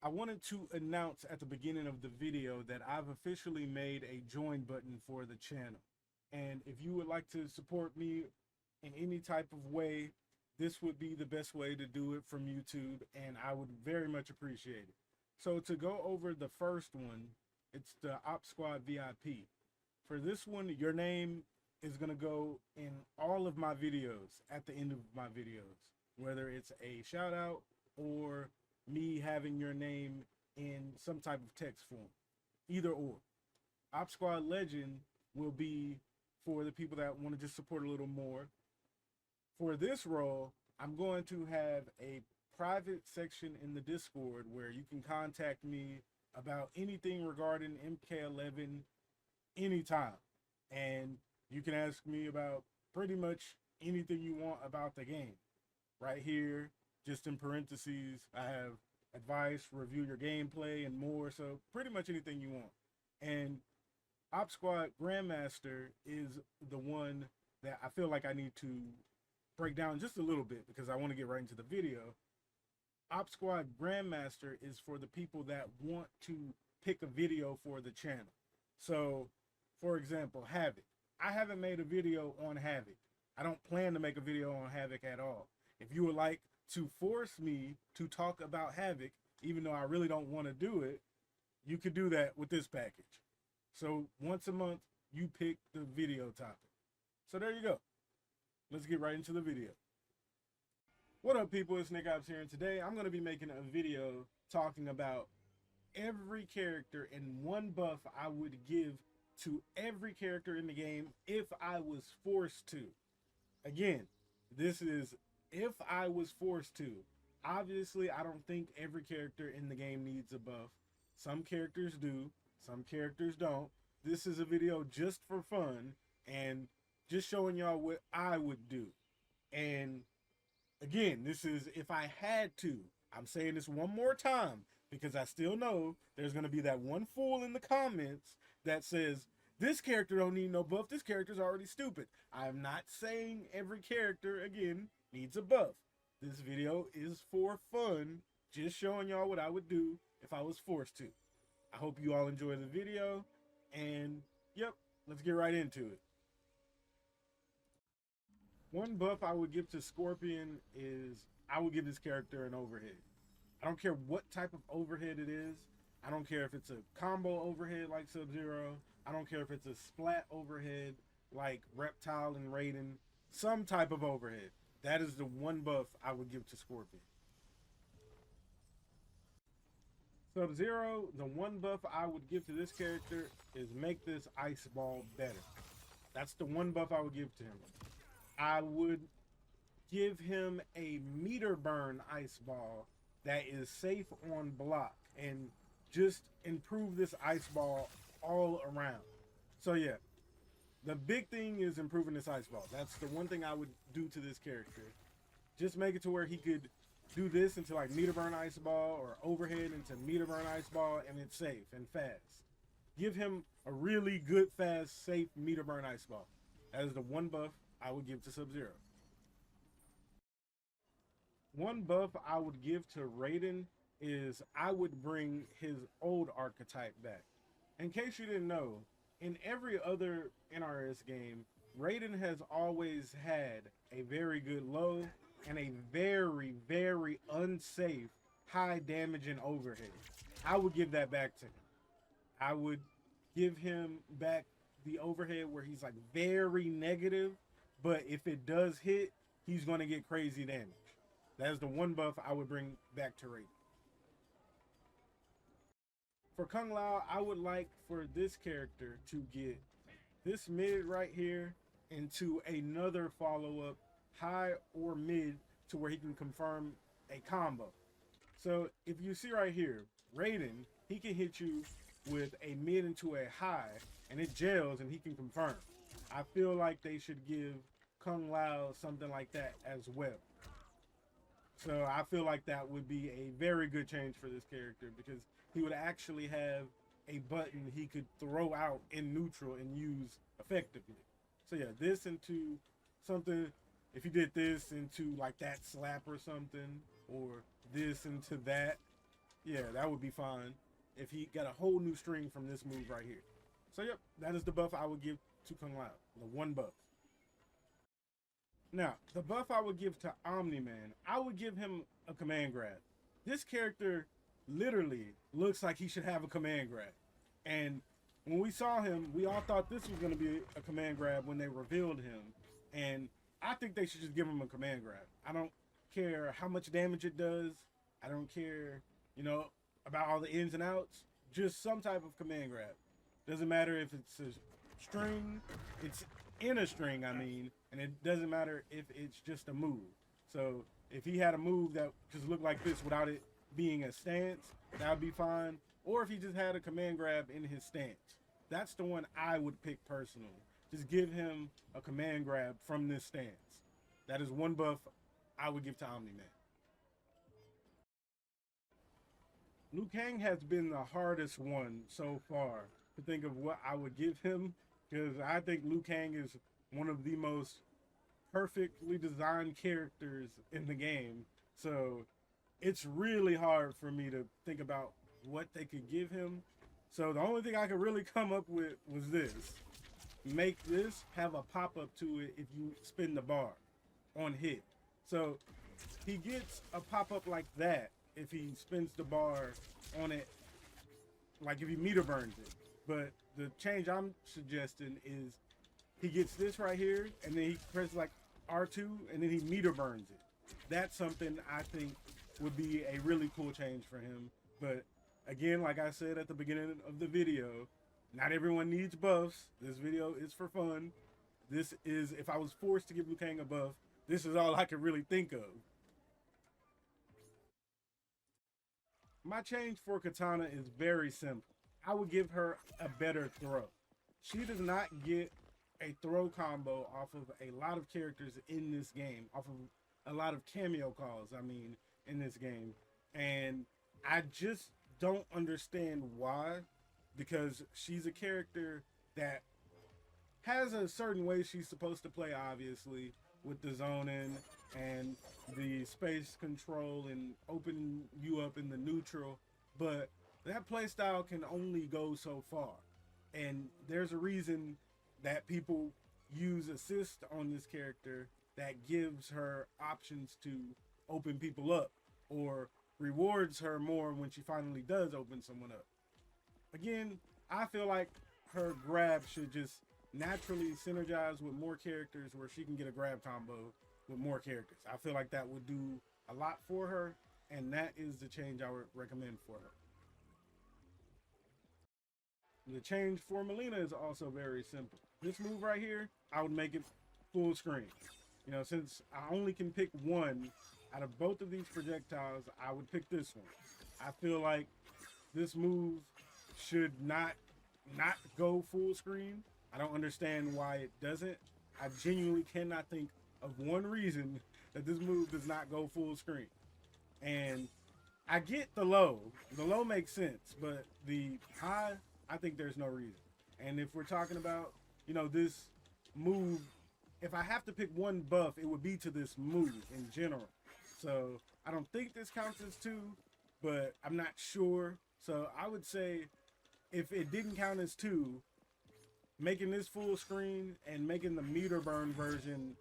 I wanted to announce at the beginning of the video that I've officially made a join button for the channel. And if you would like to support me in any type of way, this would be the best way to do it from YouTube, and I would very much appreciate it. So to go over the first one, it's the Op Squad VIP. For this one, your name is going to go in all of my videos at the end of my videos, whether it's a shout out or me having your name in some type of text form, either or. Op Squad Legend will be for the people that want to just support a little more. For this role, I'm going to have a private section in the Discord where you can contact me about anything regarding MK11 anytime. And you can ask me about pretty much anything you want about the game. Right here, just in parentheses, I have advice, review your gameplay, and more. So pretty much anything you want. And Op Squad Grandmaster is the one that I feel like I need to break down just a little bit because I want to get right into the video. Op Squad Grandmaster is for the people that want to pick a video for the channel. So, for example, Havoc. I haven't made a video on Havoc. I don't plan to make a video on Havoc at all. If you would like to force me to talk about Havoc, even though I really don't want to do it, you could do that with this package. So once a month, you pick the video topic. So there you go. Let's get right into the video. What up, people? It's Nickopz here, and today I'm going to be making a video talking about every character and one buff I would give to every character in the game if I was forced to. Again, this is if I was forced to. Obviously, I don't think every character in the game needs a buff. Some characters do, some characters don't. This is a video just for fun and just showing y'all what I would do. And again, this is if I had to. I'm saying this one more time because I still know there's going to be that one fool in the comments that says, this character don't need no buff. This character's already stupid. I'm not saying every character, again, needs a buff. This video is for fun, just showing y'all what I would do if I was forced to. I hope you all enjoy the video, and yep, let's get right into it. One buff I would give to Scorpion is I would give this character an overhead. I don't care what type of overhead it is. I don't care if it's a combo overhead like Sub-Zero. I don't care if it's a splat overhead like Reptile and Raiden. Some type of overhead. That is the one buff I would give to Scorpion. Sub-Zero, the one buff I would give to this character is make this ice ball better. That's the one buff I would give to him. I would give him a meter burn ice ball that is safe on block and just improve this ice ball all around. So yeah, the big thing is improving this ice ball. That's the one thing I would do to this character. Just make it to where he could do this into like meter burn ice ball or overhead into meter burn ice ball, and it's safe and fast. Give him a really good, fast, safe meter burn ice ball. That is the one buff I would give to Sub-Zero. One buff I would give to Raiden is I would bring his old archetype back. In case you didn't know, in every other NRS game, Raiden has always had a very good low and a very, very unsafe high damage and overhead. I would give that back to him. I would give him back the overhead where he's like very negative, but if it does hit, he's going to get crazy damage. That is the one buff I would bring back to Raiden. For Kung Lao, I would like for this character to get this mid right here into another follow-up high or mid to where he can confirm a combo. So if you see right here, Raiden, he can hit you with a mid into a high and it gels and he can confirm. I feel like they should give Kung Lao something like that as well. So I feel like that would be a very good change for this character because he would actually have a button he could throw out in neutral and use effectively. So yeah, this into something, if you did this into like that slap or something, or this into that, Yeah, that would be fine if he got a whole new string from this move right here. So yep, that is the buff I would give to Kung Lao, the one buff. Now, the buff I would give to Omni-Man, I would give him a command grab. This character literally looks like he should have a command grab. And when we saw him, we all thought this was going to be a command grab when they revealed him. And I think they should just give him a command grab. I don't care how much damage it does. I don't care, you know, about all the ins and outs. Just some type of command grab. Doesn't matter if it's a string, it's in a string, I mean, and it doesn't matter if it's just a move. So if he had a move that just looked like this without it being a stance, that would be fine. Or if he just had a command grab in his stance. That's the one I would pick personally. Just give him a command grab from this stance. That is one buff I would give to Omni-Man. Liu Kang has been the hardest one so far to think of what I would give him, because I think Liu Kang is one of the most perfectly designed characters in the game. So it's really hard for me to think about what they could give him. So the only thing I could really come up with was this. Make this have a pop-up to it if you spin the bar on hit. So he gets a pop-up like that if he spins the bar on it, like if he meter burns it. But the change I'm suggesting is he gets this right here, and then he presses like R2, and then he meter burns it. That's something I think would be a really cool change for him. But again, like I said at the beginning of the video, not everyone needs buffs. This video is for fun. This is, if I was forced to give Liu Kang a buff, this is all I could really think of. My change for Katana is very simple. I would give her a better throw. She does not get a throw combo off of a lot of characters in this game, off of a lot of cameo calls, I mean, in this game. And I just don't understand why, because she's a character that has a certain way she's supposed to play, obviously, with the zoning and the space control and opening you up in the neutral, but that playstyle can only go so far. And there's a reason that people use assist on this character that gives her options to open people up or rewards her more when she finally does open someone up. Again, I feel like her grab should just naturally synergize with more characters where she can get a grab combo with more characters. I feel like that would do a lot for her, and that is the change I would recommend for her. The change for Melina is also very simple. This move right here, I would make it full screen. You know, since I only can pick one out of both of these projectiles, I would pick this one. I feel like this move should not go full screen. I don't understand why it doesn't. I genuinely cannot think of one reason that this move does not go full screen. And I get the low. The low makes sense, but the high, I think there's no reason. And if we're talking about, you know, this move, if I have to pick one buff, it would be to this move in general. So I don't think this counts as 2, but I'm not sure. So I would say if it didn't count as 2, making this full screen and making the meter burn version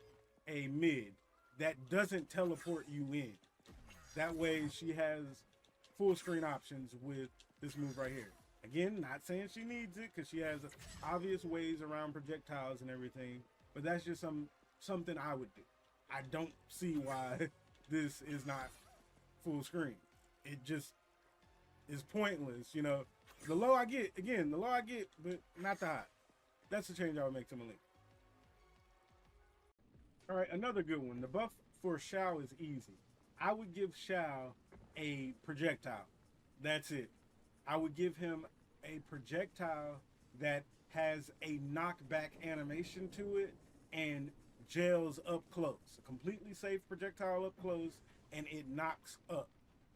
a mid that doesn't teleport you in. That way she has full screen options with this move right here. Again, not saying she needs it because she has obvious ways around projectiles and everything, but that's just something I would do. I don't see why this is not full screen. It just is pointless, you know. The low I get, again, the low I get, but not the high. That's the change I would make to Malik. All right, another good one. The buff for Shao is easy. I would give Shao a projectile. That's it. I would give him a projectile that has a knockback animation to it and gels up close. A completely safe projectile up close, and it knocks up.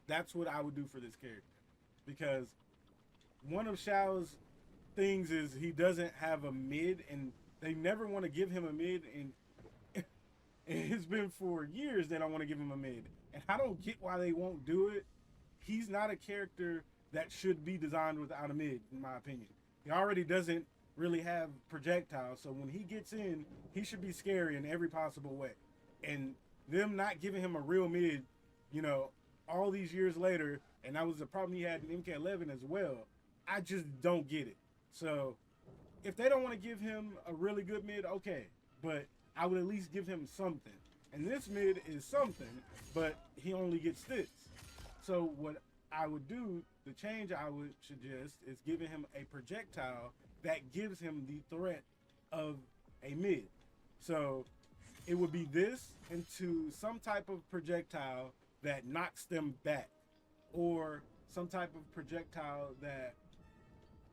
That's what I would do for this character. Because one of Shao's things is he doesn't have a mid, and they never want to give him a mid, and it's been for years they don't want to give him a mid. And I don't get why they won't do it. he's not a character that should be designed without a mid, in my opinion. He already doesn't really have projectiles, so when he gets in, he should be scary in every possible way. And them not giving him a real mid, you know, all these years later, and that was the problem he had in MK11 as well, I just don't get it. So if they don't want to give him a really good mid, okay, but I would at least give him something. And this mid is something, but he only gets this. So what I would do, the change I would suggest, is giving him a projectile that gives him the threat of a mid. So it would be this into some type of projectile that knocks them back, or some type of projectile that,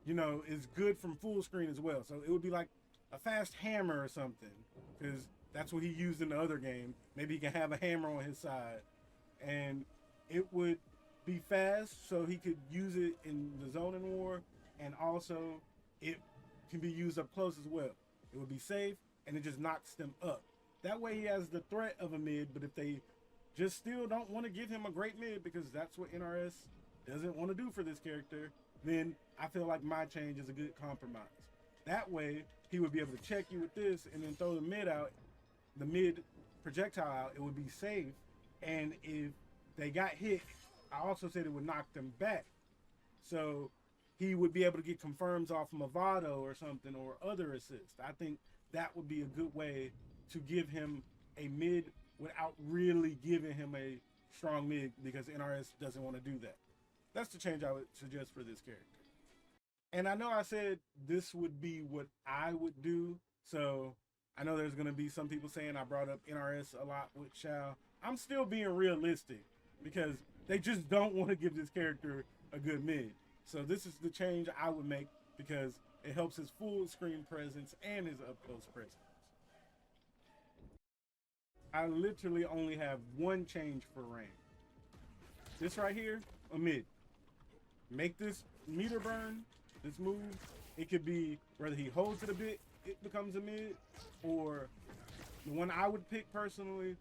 you know, is good from full screen as well. So it would be like a fast hammer or something, because that's what he used in the other game. Maybe he can have a hammer on his side, and it would be fast, so he could use it in the zoning war, and also it can be used up close as well. It would be safe, and it just knocks them up. That way he has the threat of a mid, but if they just still don't want to give him a great mid, because that's what NRS doesn't want to do for this character, then I feel like my change is a good compromise. That way he would be able to check you with this and then throw the mid out, the mid projectile out. It would be safe, and if they got hit, I also said it would knock them back. So he would be able to get confirms off Movado or something, or other assists. I think that would be a good way to give him a mid without really giving him a strong mid, because NRS doesn't want to do that. That's the change I would suggest for this character. And I know I said this would be what I would do, so I know there's going to be some people saying I brought up NRS a lot with Shao. I'm still being realistic, because they just don't want to give this character a good mid. So this is the change I would make, because it helps his full screen presence and his up close presence. I literally only have one change for Rain. This right here, a mid. Make this meter burn, this move. It could be whether he holds it a bit, it becomes a mid, or the one I would pick personally,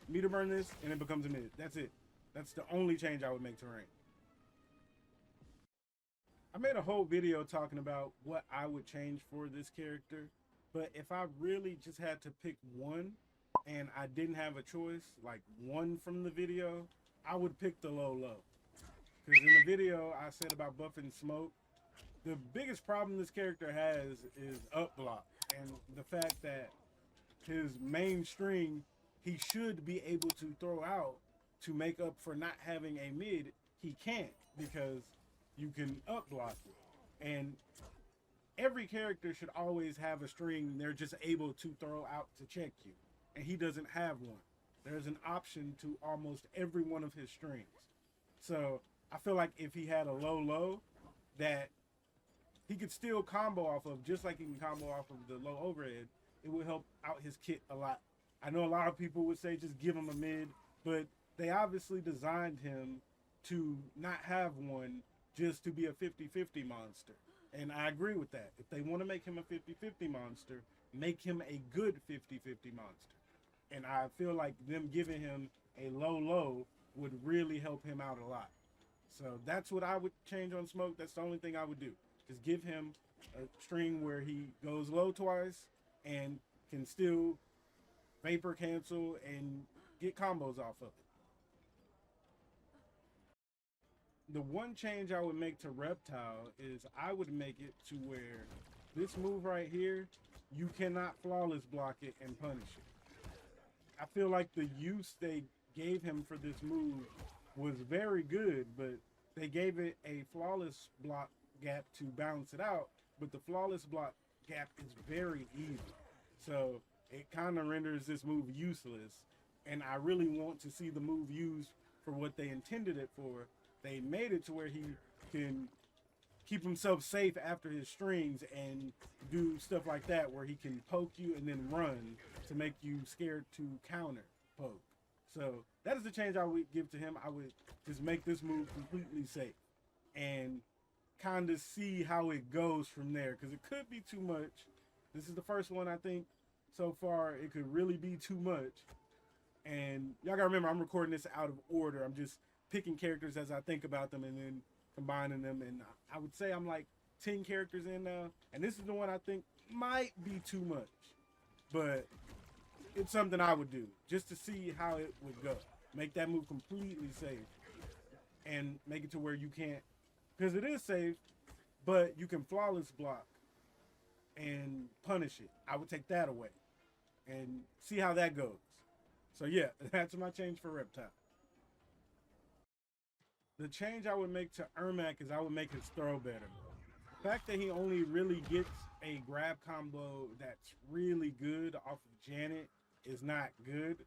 meter burn this and it becomes a mid. That's it. That's the only change I would make to Rain. I made a whole video talking about what I would change for this character, but if I really just had to pick one and I didn't have a choice, like one from the video, I would pick the low. Because in the video I said about buffing smoke, the biggest problem this character has is up block, and the fact that his main string he should be able to throw out to make up for not having a mid, he can't, because you can up block it. And every character should always have a string they're just able to throw out to check you, and he doesn't have one. There's an option to almost every one of his strings. So I feel like if he had a low that he could still combo off of, just like he can combo off of the low overhead, it would help out his kit a lot. I know a lot of people would say just give him a mid, but they obviously designed him to not have one, just to be a 50-50 monster. And I agree with that. If they want to make him a 50-50 monster, make him a good 50-50 monster. And I feel like them giving him a low would really help him out a lot. So that's what I would change on Smoke. That's the only thing I would do. Just give him a string where he goes low twice and can still vapor cancel and get combos off of it. The one change I would make to Reptile is I would make it to where this move right here, you cannot flawless block it and punish it. I feel like the use they gave him for this move was very good, but they gave it a flawless block gap to balance it out, but the flawless block gap is very easy. So it kind of renders this move useless, and I really want to see the move used for what they intended it for. They made it to where he can keep himself safe after his strings and do stuff like that, where he can poke you and then run to make you scared to counter poke. So that is the change I would give to him. I would just make this move completely safe and kind of see how it goes from there, because it could be too much. This is the first one I think so far. It could really be too much. And y'all gotta remember, I'm recording this out of order. I'm just picking characters as I think about them and then combining them. And I would say I'm like 10 characters in now, and this is the one I think might be too much, but it's something I would do just to see how it would go. Make that move completely safe and make it to where you can't, because it is safe, but you can flawless block and punish it. I would take that away and see how that goes. So yeah, that's my change for Reptile. The change I would make to Ermac is I would make his throw better. The fact that he only really gets a grab combo that's really good off of Janet is not good.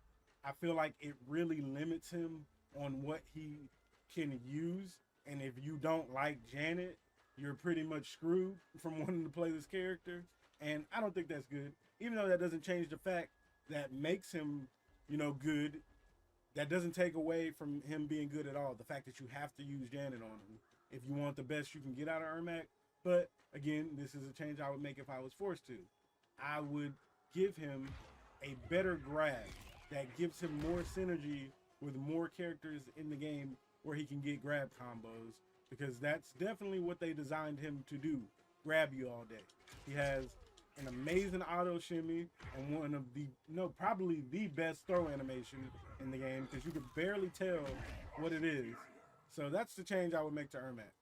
I feel like it really limits him on what he can use. And if you don't like Janet, you're pretty much screwed from wanting to play this character. And I don't think that's good. Even though that doesn't change the fact that makes him, you know, good. That doesn't take away from him being good at all. The fact that you have to use Janet on him if you want the best you can get out of Ermac. But again, this is a change I would make if I was forced to. I would give him a better grab that gives him more synergy with more characters in the game where he can get grab combos, because that's definitely what they designed him to do, grab you all day. He has an amazing auto shimmy and one of the, no, probably the best throw animation in the game, because you could barely tell what it is. So that's the change I would make to Ermac.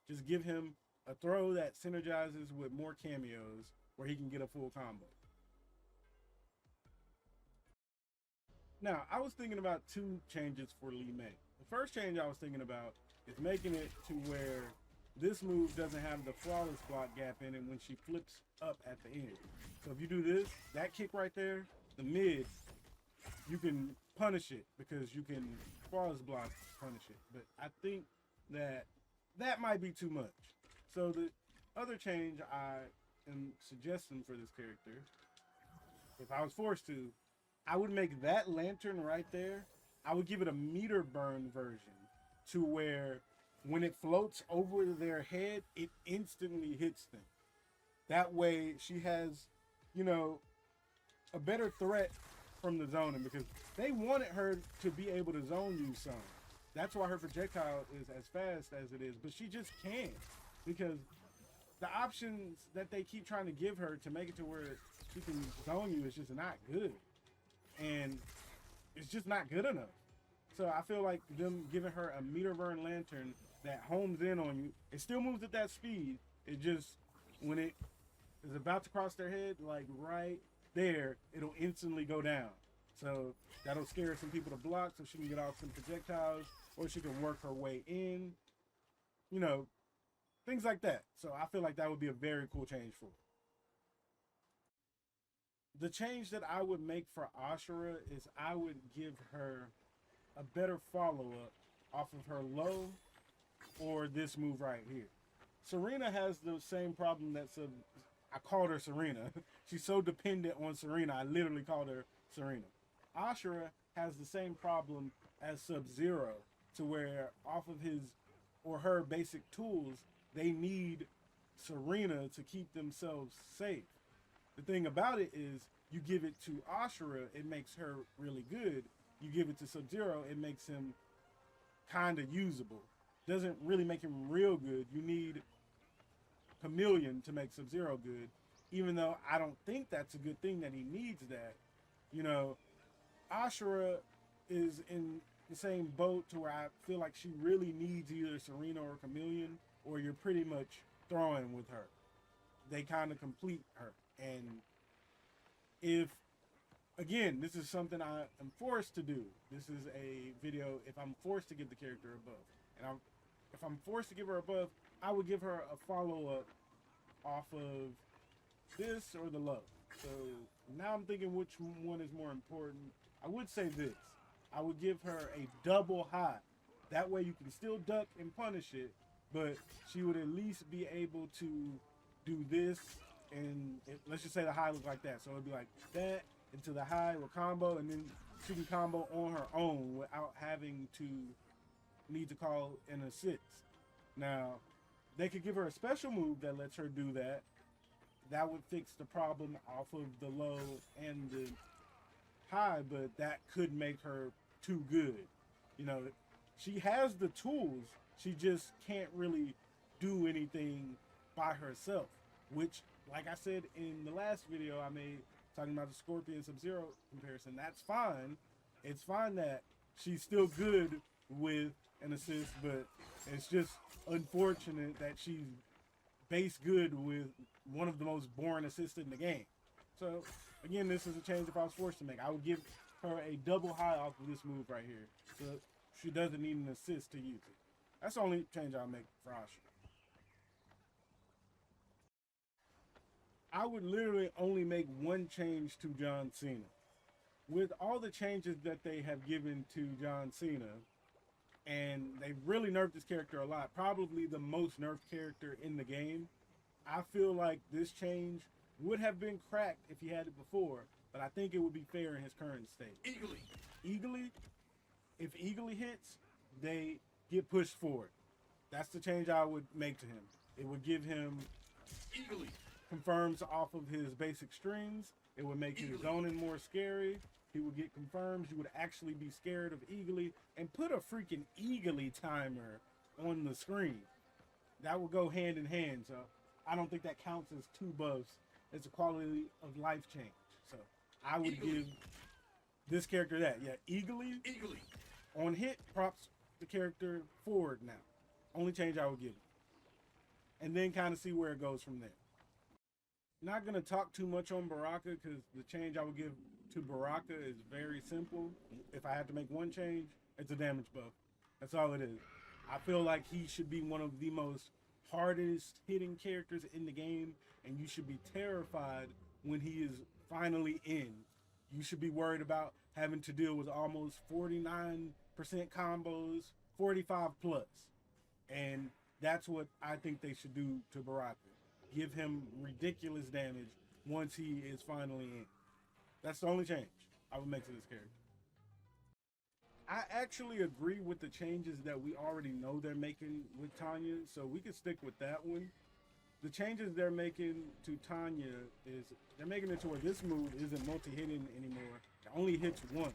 Just give him a throw that synergizes with more cameos where he can get a full combo. Now, I was thinking about two changes for Li Mei. The first change I was thinking about is making it to where this move doesn't have the flawless block gap in it when she flips up at the end. So if you do this, that kick right there, the mid, you can punish it because you can flawless block punish it. But I think that that might be too much. So the other change I am suggesting for this character, if I was forced to, I would make that lantern right there, I would give it a meter burn version to where when it floats over their head, it instantly hits them. That way she has, you know, a better threat from the zoning, because they wanted her to be able to zone you some. That's why her projectile is as fast as it is, but she just can't, because the options that they keep trying to give her to make it to where she can zone you is just not good. And it's just not good enough. So I feel like them giving her a meter burn lantern that homes in on you, it still moves at that speed. It just, when it is about to cross their head, like right there, it'll instantly go down. So that'll scare some people to block so she can get off some projectiles, or she can work her way in, you know, things like that. So I feel like that would be a very cool change for her. The change that I would make for Ashura is I would give her a better follow-up off of her low or this move right here. Serena has the same problem that I called her Serena. She's so dependent on Serena, I literally called her Serena. Ashura has the same problem as Sub-Zero, to where off of his or her basic tools, they need Serena to keep themselves safe. The thing about it is, you give it to Ashura, it makes her really good. You give it to Sub-Zero, it makes him kind of usable. Doesn't really make him real good. You need Chameleon to make Sub-Zero good, even though I don't think that's a good thing that he needs that. You know, Ashura is in the same boat to where I feel like she really needs either Serena or Chameleon, or you're pretty much throwing with her. They kind of complete her. And if, again, this is something I am forced to do. This is a video if I'm forced to give the character a buff. And if I'm forced to give her a buff, I would give her a follow-up off of this or the low. So now I'm thinking which one is more important. I would say this. I would give her a double high. That way you can still duck and punish it, but she would at least be able to do this. And let's just say the high looks like that. So it'd be like that into the high with combo, and then she can combo on her own without having to need to call an assist. Now, they could give her a special move that lets her do that. That would fix the problem off of the low and the high, but that could make her too good. You know, She has the tools. She just can't really do anything by herself. Which, like I said in the last video I made talking about the Scorpion Sub-Zero comparison, that's fine. It's fine that she's still good with an assist, but it's just unfortunate that she's base good with one of the most boring assists in the game. So again, this is a change if I was forced to make. I would give her a double high off of this move right here, so she doesn't need an assist to use it. That's the only change I'll make for Asha. I would literally only make one change to John Cena. With all the changes that they have given to John Cena, and they've really nerfed this character a lot, probably the most nerfed character in the game, I feel like this change would have been cracked if he had it before, but I think it would be fair in his current state. Eagly, if Eagly hits, they get pushed forward. That's the change I would make to him. It would give him confirms off of his basic strings. It would make his zoning more scary. He would get confirms. You would actually be scared of Eagly, and put a freaking Eagly timer on the screen. That would go hand in hand. So I don't think that counts as 2 buffs. It's a quality of life change. So I would give this character that. Yeah, Eagly. On hit, props the character forward now. Only change I would give him. And then kind of see where it goes from there. Not going to talk too much on Baraka, because the change I would give to Baraka is very simple. If I had to make one change, it's a damage buff. That's all it is. I feel like he should be one of the most hardest hitting characters in the game, and you should be terrified when he is finally in. You should be worried about having to deal with almost 49% combos, 45 plus. And that's what I think they should do to Baraka. Give him ridiculous damage once he is finally in. That's the only change I would make to this character. I actually agree with the changes that we already know they're making with Tanya, so we can stick with that one. The changes they're making to Tanya is they're making it to where this move isn't multi-hitting anymore. It only hits once.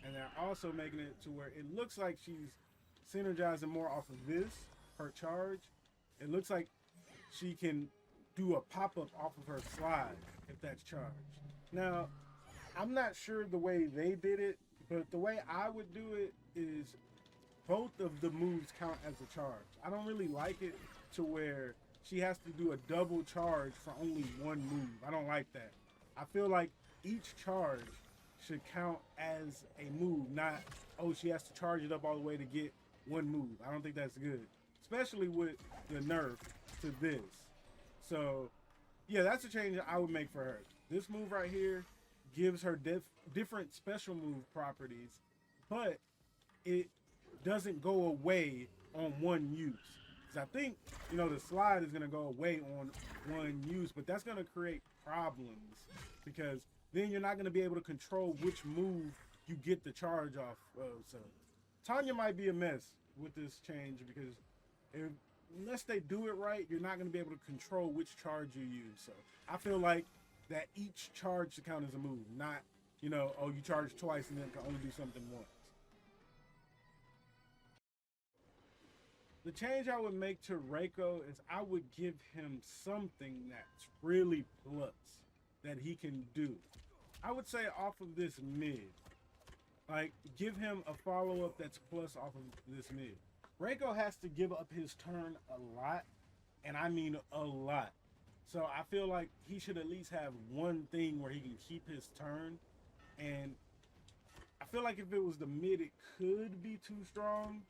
And they're also making it to where it looks like she's synergizing more off of this, her charge. It looks like she can do a pop-up off of her slide if that's charged. Now, I'm not sure the way they did it, but the way I would do it is both of the moves count as a charge. I don't really like it to where she has to do a double charge for only one move. I don't like that. I feel like each charge should count as a move, not, oh, she has to charge it up all the way to get one move. I don't think that's good, especially with the nerf to this. So, yeah, that's a change I would make for her. This move right here gives her different special move properties, but it doesn't go away on one use. Because I think, the slide is going to go away on one use, but that's going to create problems because then you're not going to be able to control which move you get the charge off of. So Tanya might be a mess with this change because unless they do it right, you're not going to be able to control which charge you use. So I feel like that each charge should count as a move, not, oh, you charge twice and then can only do something once. The change I would make to Reiko is I would give him something that's really plus that he can do. I would say off of this mid. Like, give him a follow-up that's plus off of this mid. Reiko has to give up his turn a lot, and I mean a lot. So I feel like he should at least have one thing where he can keep his turn. And I feel like if it was the mid, it could be too strong.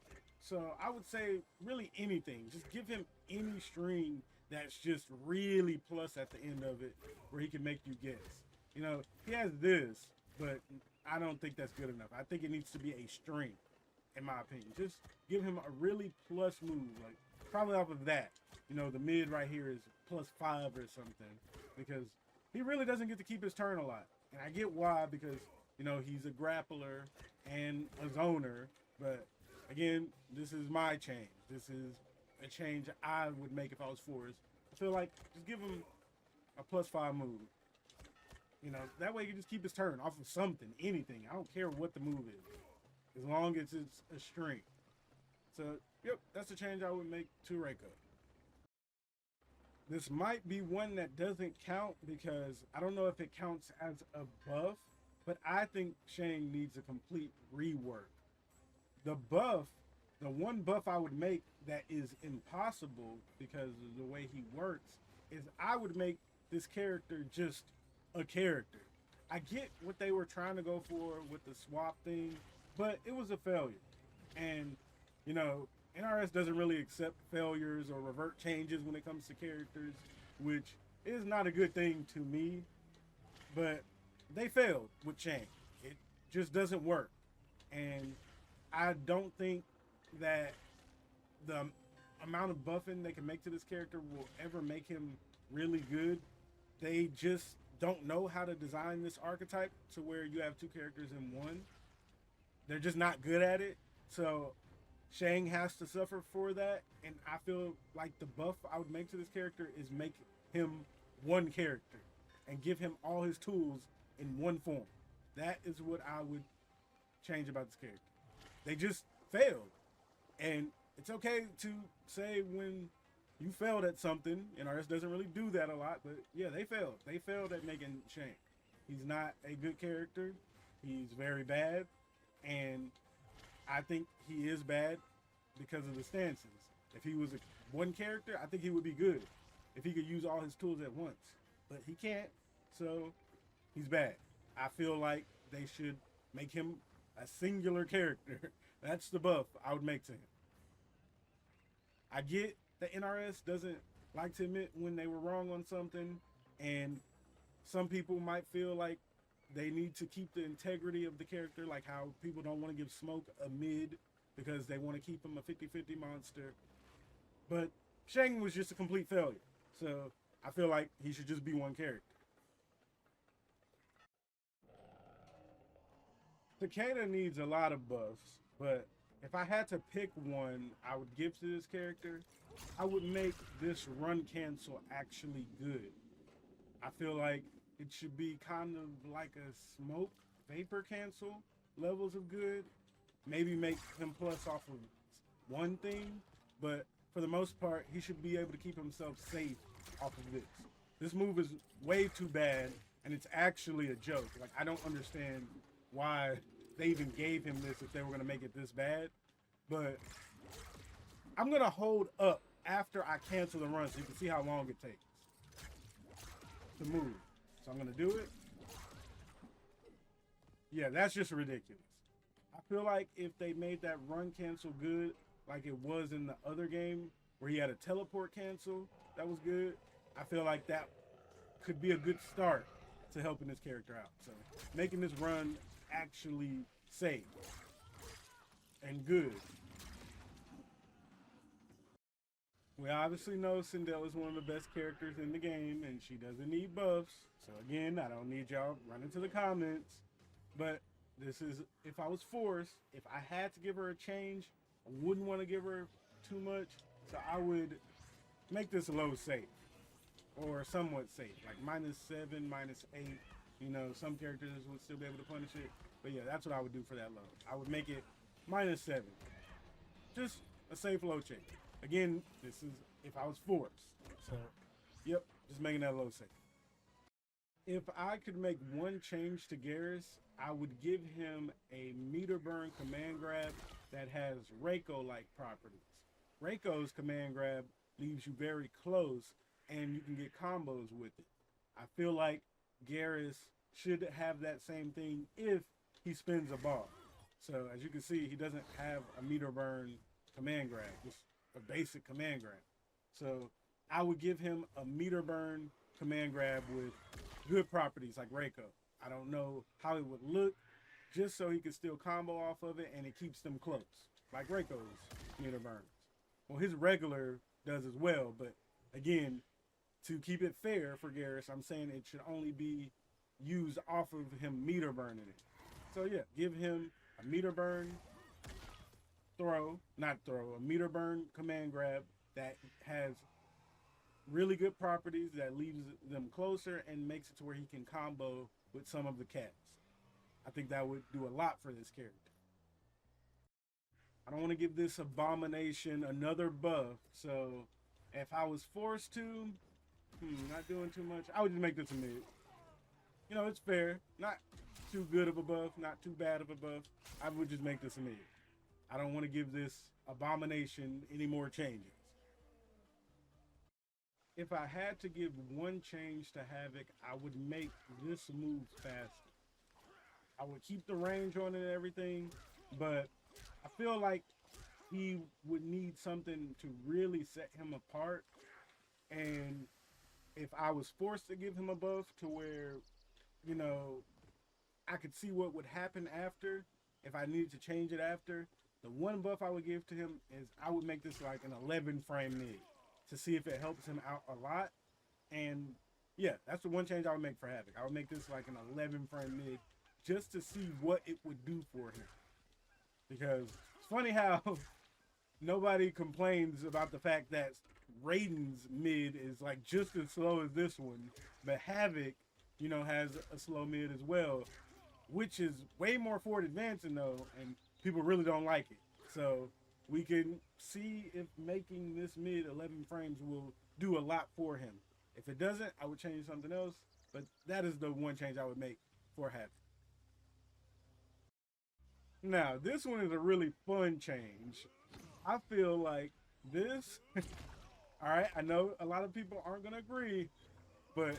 So I would say really anything. Just give him any string that's just really plus at the end of it where he can make you guess. He has this, but I don't think that's good enough. I think it needs to be a string, in my opinion. Just give him a really plus move, like probably off of that. The mid right here is +5 or something, because he really doesn't get to keep his turn a lot. And I get why, because, he's a grappler and a zoner, but again, this is my change. This is a change I would make if I was forced. I feel like just give him a +5 move. That way he can just keep his turn off of something, anything. I don't care what the move is, as long as it's a string. So, yep, that's a change I would make to Reiko. This might be one that doesn't count because I don't know if it counts as a buff, but I think Shang needs a complete rework. The buff, the one buff I would make that is impossible because of the way he works is I would make this character just a character. I get what they were trying to go for with the swap thing, but it was a failure. And, you know, NRS doesn't really accept failures or revert changes when it comes to characters, which is not a good thing to me. But they failed with Shang. It just doesn't work. And I don't think that the amount of buffing they can make to this character will ever make him really good. They just don't know how to design this archetype to where you have two characters in one. They're just not good at it. So Shang has to suffer for that, and I feel like the buff I would make to this character is make him one character and give him all his tools in one form. That is what I would change about this character. They just failed, and it's okay to say when you failed at something. NRS doesn't really do that a lot, but yeah, they failed. They failed at making Shang. He's not a good character. He's very bad, and I think he is bad because of the stances. If he was one character, I think he would be good if he could use all his tools at once. But he can't, so he's bad. I feel like they should make him a singular character. That's the buff I would make to him. I get that NRS doesn't like to admit when they were wrong on something, and some people might feel like they need to keep the integrity of the character, like how people don't want to give Smoke a mid because they want to keep him a 50-50 monster. But Shang was just a complete failure. So I feel like he should just be one character. Takeda needs a lot of buffs, but if I had to pick one I would give to this character, I would make this run cancel actually good. I feel like it should be kind of like a Smoke vapor cancel levels of good. Maybe make him plus off of one thing, but for the most part, he should be able to keep himself safe off of this. This move is way too bad, and it's actually a joke. Like, I don't understand why they even gave him this if they were going to make it this bad. But I'm going to hold up after I cancel the run so you can see how long it takes to move. So I'm going to do it. Yeah, that's just ridiculous. I feel like if they made that run cancel good, like it was in the other game where he had a teleport cancel, that was good. I feel like that could be a good start to helping this character out. So making this run actually safe and good. We obviously know Sindel is one of the best characters in the game, and she doesn't need buffs. So again, I don't need y'all running to the comments. But this is, if I was forced, if I had to give her a change, I wouldn't want to give her too much. So I would make this low safe, or somewhat safe, like -7, -8. You know, some characters would still be able to punish it. But yeah, that's what I would do for that low. I would make it -7. Just a safe low change. Again, this is if I was forced. So, yep, just making that low safe. If I could make one change to Garrus, I would give him a meter burn command grab that has Reiko-like properties. Reiko's command grab leaves you very close, and you can get combos with it. I feel like Garrus should have that same thing if he spins a ball. So as you can see, he doesn't have a meter burn command grab, just a basic command grab. So I would give him a meter burn command grab with good properties like Reiko. I don't know how it would look, just so he could still combo off of it and it keeps them close, like Reiko's meter burns. Well, his regular does as well, but again, to keep it fair for Garrus, I'm saying it should only be used off of him meter burning it. So yeah, give him a meter burn a meter burn command grab that has really good properties that leaves them closer and makes it to where he can combo with some of the cats. I think that would do a lot for this character. I don't want to give this abomination another buff. So if I was forced to, not doing too much, I would just make this a mid. You know, it's fair. Not too good of a buff, not too bad of a buff. I would just make this a mid. I don't want to give this abomination any more changes. If I had to give one change to Havoc, I would make this move faster. I would keep the range on it and everything, but I feel like he would need something to really set him apart. And if I was forced to give him a buff to where, you know, I could see what would happen after, if I needed to change it after, the one buff I would give to him is I would make this like an 11 frame mid to see if it helps him out a lot. And yeah, that's the one change I would make for Havoc. I would make this like an 11 frame mid just to see what it would do for him. Because it's funny how nobody complains about the fact that Raiden's mid is like just as slow as this one, but Havoc, you know, has a slow mid as well, which is way more forward advancing though, and people really don't like it. So we can see if making this mid 11 frames will do a lot for him. If it doesn't, I would change something else, but that is the one change I would make for Havoc. Now, this one is a really fun change. I feel like this, all right, I know a lot of people aren't gonna agree, but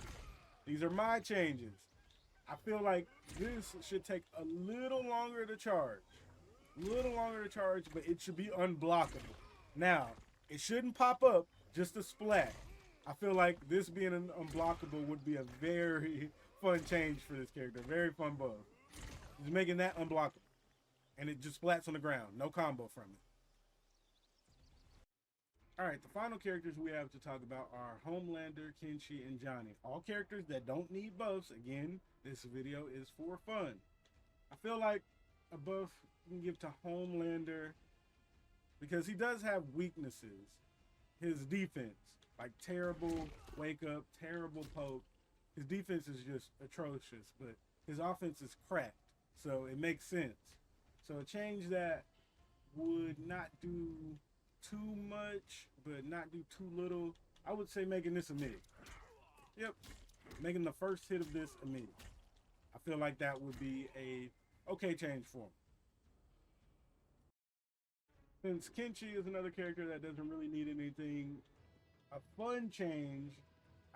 these are my changes. I feel like this should take a little longer to charge. But it should be unblockable. Now, it shouldn't pop up just a splat. I feel like this being an unblockable would be a very fun change for this character. Very fun buff. Just making that unblockable. And it just splats on the ground. No combo from it. Alright, the final characters we have to talk about are Homelander, Kenshi, and Johnny. All characters that don't need buffs. Again, this video is for fun. I feel like a buff you can give to Homelander because he does have weaknesses. His defense, like terrible wake up, terrible poke. His defense is just atrocious, but his offense is cracked. So it makes sense. So a change that would not do too much, but not do too little, I would say making this a mid. Yep, making the first hit of this a mid. I feel like that would be a okay change for him. Since Kenshi is another character that doesn't really need anything, a fun change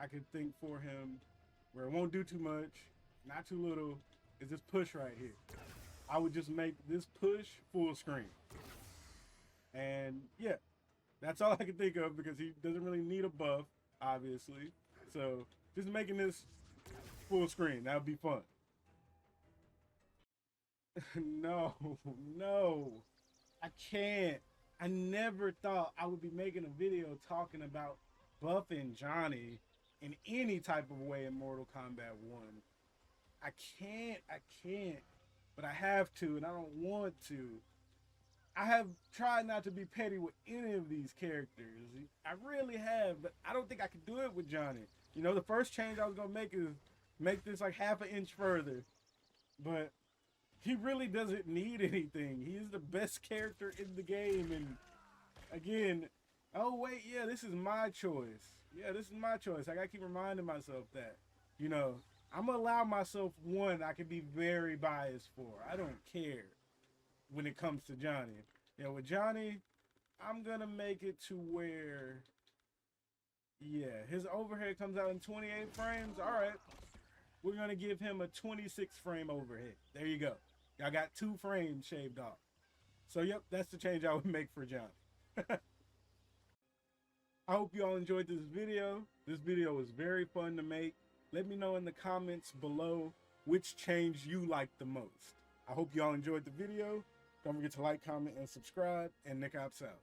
I could think for him, where it won't do too much, not too little, is this push right here. I would just make this push full screen. And yeah, that's all I can think of because he doesn't really need a buff, obviously. So just making this full screen, that would be fun. No, I can't. I never thought I would be making a video talking about buffing Johnny in any type of way in Mortal Kombat 1. I can't. But I have to, and I don't want to. I have tried not to be petty with any of these characters. I really have, but I don't think I could do it with Johnny. You know, the first change I was going to make is make this like half an inch further. But he really doesn't need anything. He is the best character in the game. And again, oh wait, yeah, this is my choice. Yeah, this is my choice. I got to keep reminding myself that, you know, I'm going to allow myself one I can be very biased for. I don't care when it comes to Johnny. You know, with Johnny, I'm going to make it to where, yeah, his overhead comes out in 28 frames. All right. We're going to give him a 26 frame overhead. There you go. I got 2 frames shaved off. So, yep, that's the change I would make for Johnny. I hope you all enjoyed this video. This video was very fun to make. Let me know in the comments below which change you liked the most. I hope you all enjoyed the video. Don't forget to like, comment, and subscribe. And Nickopz out.